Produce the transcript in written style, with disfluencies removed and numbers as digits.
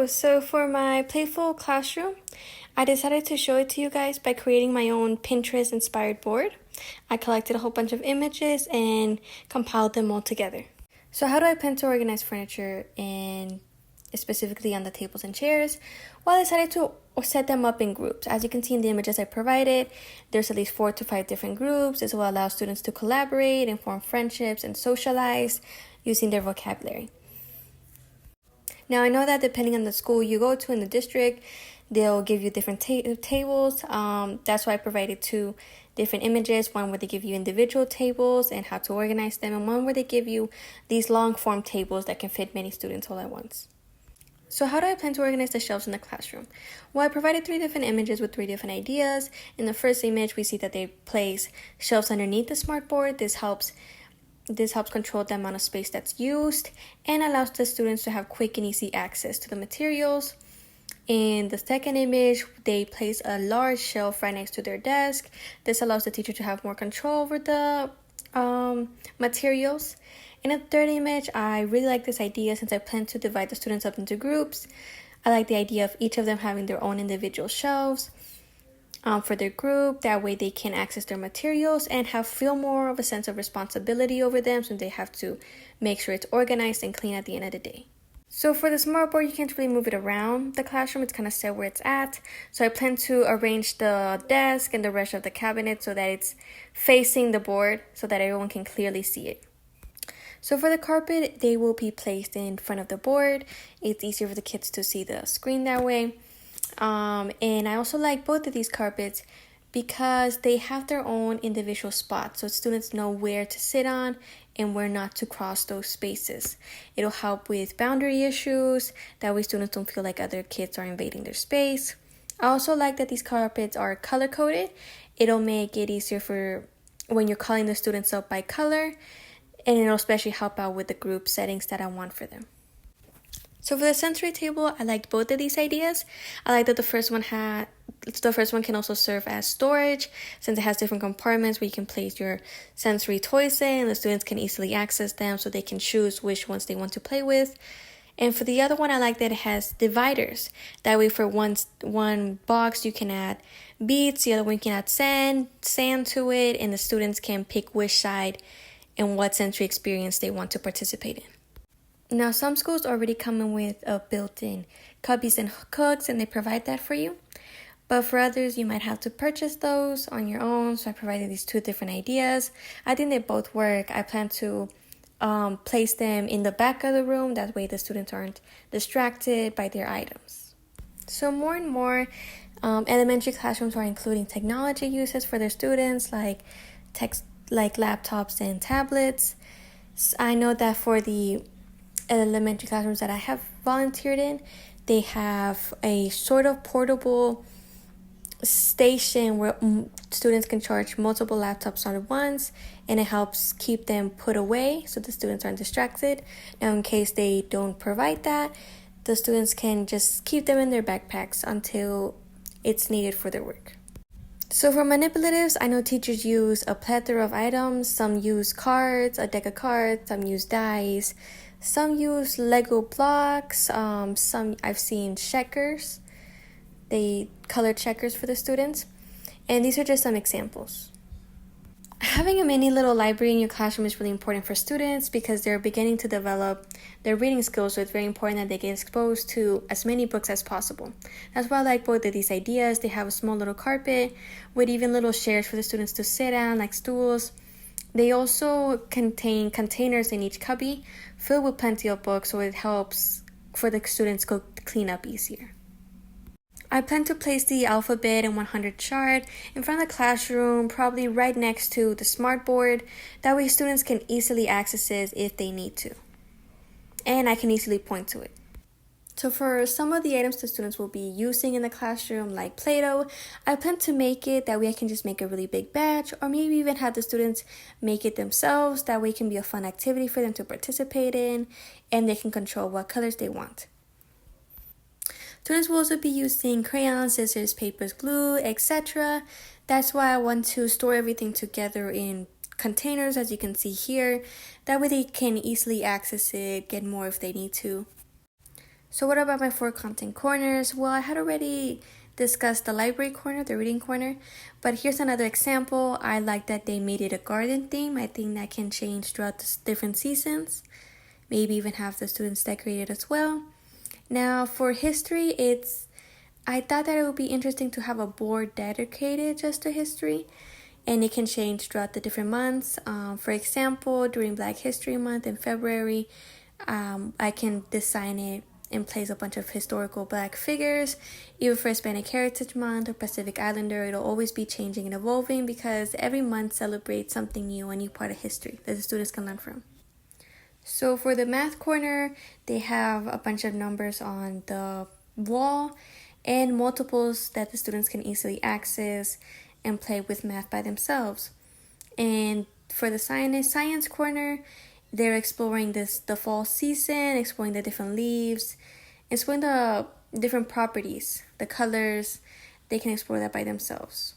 So for my playful classroom, I decided to show it to you guys by creating my own Pinterest inspired board. I collected a whole bunch of images and compiled them all together. So how do I plan to organize furniture and specifically on the tables and chairs? Well, I decided to set them up in groups. As you can see in the images I provided, there's at least 4 to 5 different groups. This will allow students to collaborate and form friendships and socialize using their vocabulary. Now, I know that depending on the school you go to in the district, they'll give you different tables. That's why I provided 2 different images. One where they give you individual tables and how to organize them, and one where they give you these long form tables that can fit many students all at once. So how do I plan to organize the shelves in the classroom? Well, I provided 3 different images with 3 different ideas. In the first image, we see that they place shelves underneath the smartboard. This helps control the amount of space that's used and allows the students to have quick and easy access to the materials. In the second image, they place a large shelf right next to their desk. This allows the teacher to have more control over the materials. In the third image, I really like this idea since I plan to divide the students up into groups. I like the idea of each of them having their own individual shelves for their group. That way they can access their materials and feel more of a sense of responsibility over them, since they have to make sure it's organized and clean at the end of the day. So for the smartboard, you can't really move it around the classroom. It's kind of set where it's at. So I plan to arrange the desk and the rest of the cabinet so that it's facing the board so that everyone can clearly see it. So for the carpet, they will be placed in front of the board. It's easier for the kids to see the screen that way. And I also like both of these carpets because they have their own individual spots, so students know where to sit on and where not to cross those spaces. It'll help with boundary issues. That way students don't feel like other kids are invading their space. I also like that these carpets are color-coded. It'll make it easier for when you're calling the students up by color, and it'll especially help out with the group settings that I want for them. So for the sensory table, I liked both of these ideas. I like that the first one can also serve as storage, since it has different compartments where you can place your sensory toys in, and the students can easily access them so they can choose which ones they want to play with. And for the other one, I like that it has dividers. That way for one box you can add beads, the other one you can add sand to it, and the students can pick which side and what sensory experience they want to participate in. Now, some schools already come in with a built-in cubbies and hooks, and they provide that for you. But for others, you might have to purchase those on your own. So I provided these 2 different ideas. I think they both work. I plan to place them in the back of the room. That way the students aren't distracted by their items. So more and more elementary classrooms are including technology uses for their students, like laptops and tablets. I know that for the elementary classrooms that I have volunteered in, they have a sort of portable station where students can charge multiple laptops all at once, and it helps keep them put away so the students aren't distracted. Now, in case they don't provide that, the students can just keep them in their backpacks until it's needed for their work. So for manipulatives, I know teachers use a plethora of items. Some use cards, a deck of cards, some use dice, some use Lego blocks, some I've seen checkers. They color checkers for the students. And these are just some examples. Having a mini little library in your classroom is really important for students because they're beginning to develop their reading skills, so it's very important that they get exposed to as many books as possible. That's why I like both of these ideas. They have a small little carpet with even little chairs for the students to sit on, like stools. They also contain containers in each cubby filled with plenty of books, so it helps for the students to clean up easier. I plan to place the alphabet and 100 chart in front of the classroom, probably right next to the smartboard. That way students can easily access it if they need to. And I can easily point to it. So for some of the items the students will be using in the classroom, like Play-Doh, I plan to make it, that way I can just make a really big batch, or maybe even have the students make it themselves. That way it can be a fun activity for them to participate in, and they can control what colors they want. Students will also be using crayons, scissors, papers, glue, etc. That's why I want to store everything together in containers, as you can see here. That way they can easily access it, get more if they need to. So what about my 4 content corners? Well, I had already discussed the library corner, the reading corner, but here's another example. I like that they made it a garden theme. I think that can change throughout the different seasons. Maybe even have the students decorate it as well. Now for history, I thought that it would be interesting to have a board dedicated just to history, and it can change throughout the different months. For example, during Black History Month in February, I can design it and place a bunch of historical Black figures. Even for Hispanic Heritage Month or Pacific Islander, it'll always be changing and evolving because every month celebrates something new, a new part of history that the students can learn from. So for the math corner, they have a bunch of numbers on the wall and multiples that the students can easily access and play with math by themselves. And for the science corner, they're exploring the fall season, exploring the different leaves, exploring the different properties, the colors. They can explore that by themselves.